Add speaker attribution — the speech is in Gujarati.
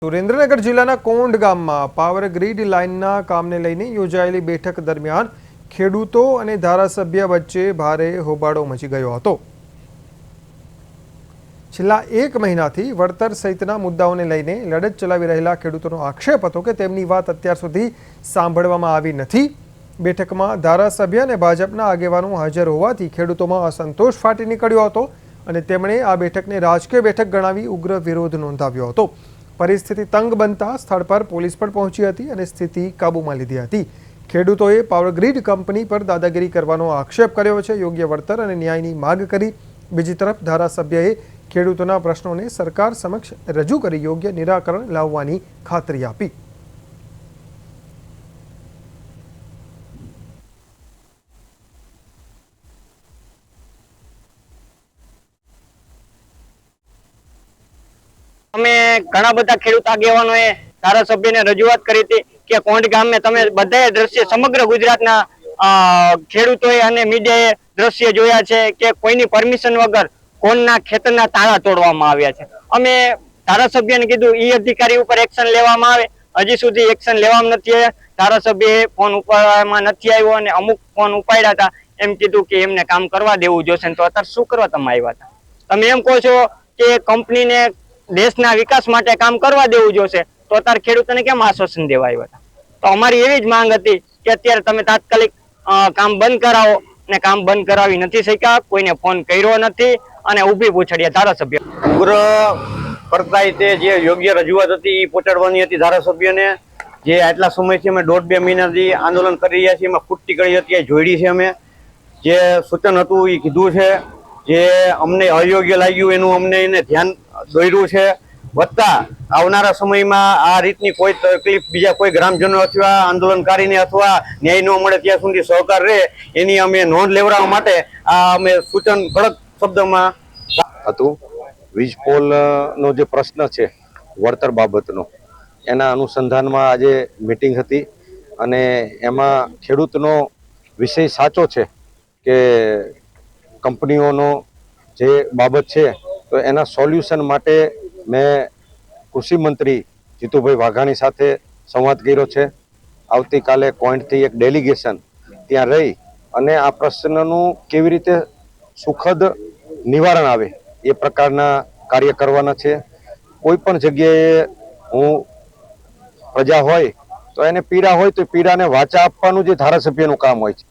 Speaker 1: સુરેન્દ્રનગર જિલ્લાના કોંઢ ગામમાં પાવર ગ્રીડ લાઇનના કામને લઈને યોજાયેલી બેઠક દરમિયાન ખેડૂતો અને ધારાસભ્ય વચ્ચે ભારે હોબાળો મચી ગયો હતો। છેલ્લા એક મહિનાથી વળતર સહિતના મુદ્દાઓને લઈને લડત ચલાવી રહેલા ખેડૂતોનો આક્ષેપ હતો કે તેમની વાત અત્યાર સુધી સાંભળવામાં આવી નથી। બેઠકમાં ધારાસભ્ય અને ભાજપના આગેવાનો હાજર હોવાથી ખેડૂતોમાં અસંતોષ ફાટી નીકળ્યો હતો અને તેમણે આ બેઠકને રાજકીય બેઠક ગણાવી ઉગ્ર વિરોધ નોંધાવ્યો હતો। परिस्थिति तंग बनता स्थल पर पुलिस पर पहुंची हती और स्थिति काबू में लीधी हती। खेडूतोए पावरग्रीड कंपनी पर दादागिरी करवानो आक्षेप कर्यो छे। योग्य वळतर अने न्यायनी मांग करी। बीजी तरफ धारासभ्यए खेडूतोना प्रश्नोने सरकार समक्ष रजू करी योग्य निराकरण लाववानी खातरी आपी।
Speaker 2: અમે ઘણા બધા ખેડૂત આગેવાનોએ ધારાસભ્યને રજૂઆત કરી હતી કે કોંઢ ગામે તમે બધાએ દ્રશ્ય સમગ્ર ગુજરાતના ખેડૂતોએ અને મીડિયાએ દ્રશ્ય જોયા છે કે કોઈની પરમિશન વગર કોણના ખેતરના તાળા તોડવામાં આવ્યા છે। અમે ધારાસભ્યને કીધું ઈ અધિકારી ઉપર એક્શન લેવામાં આવે, હજી સુધી એક્શન લેવામાં નથી આવ્યા। ધારાસભ્યએ ફોન ઉપાડવામાં નથી આવ્યો અને અમુક ફોન ઉપાડ્યા હતા, એમ કીધું કે એમને કામ કરવા દેવું જોશે। તો અત્યારે શું કરવા તમે આવ્યા હતા? તમે એમ કહો છો કે કંપનીને देशना विकास माटे काम करवा देवुं जोईशे, तो अत्यारे खेडूतोने केम आश्वासन देवा आव्या हता? तो अमारी एवी ज मांग हती के अत्यारे तमे तात्कालिक काम बंद करावो ने काम बंद करावी नथी शक्या। कोईने फोन कर्यो नथी अने ऊभी पूछड़िया धारासभ्य
Speaker 3: उग्र करता ते जे योग्य रजूआत हती ई पहोंचाडवानी हती धारासभ्यने। जे आटला समयथी अमे 1.5-2 महीनाथी आंदोलन करी रह्या छीए, एमां खूट टीकड़ी हती ए जोईडी छे। अमे जे सूचन हतुं ई कीधुं छे, जे अमने अयोग्य लाग्युं एनुं अमने एने ध्यान दोर्યું છે। વત્તા આવનારા સમયમાં આ રીતની કોઈ તકલીફ બીજા કોઈ ગ્રામજનો અથવા આંદોલનકારીને અથવા ન્યાય ન મળે ત્યાં સુધી સહકાર રહે એની અમે નોંધ લેવડાવવા માટે આ અમે સૂચન કડક શબ્દમાં
Speaker 4: હતું। વીજ પોલનો જે પ્રશ્ન છે વળતર બાબતનો, એના અનુસંધાનમાં આજે મીટિંગ હતી અને એમાં ખેડૂતનો વિષય સાચો છે કે કંપનીઓનો જે બાબત છે तो एना सोल्यूशन माटे मैं कृषि मंत्री जीतुभाई वाघाणी साथे संवाद कर्यो छे। आवती काले कोंढ थी एक डेलिगेशन त्यां रही अने आ प्रश्ननुं केवी रीते सुखद निवारण आवे ए प्रकारना कार्य करवाना छे। कोई पण जग्याए हूँ प्रजा होय तो एने पीड़ा होय तो पीड़ाने वाचा आपवानुं जे धारासभ्यनुं काम होय छे।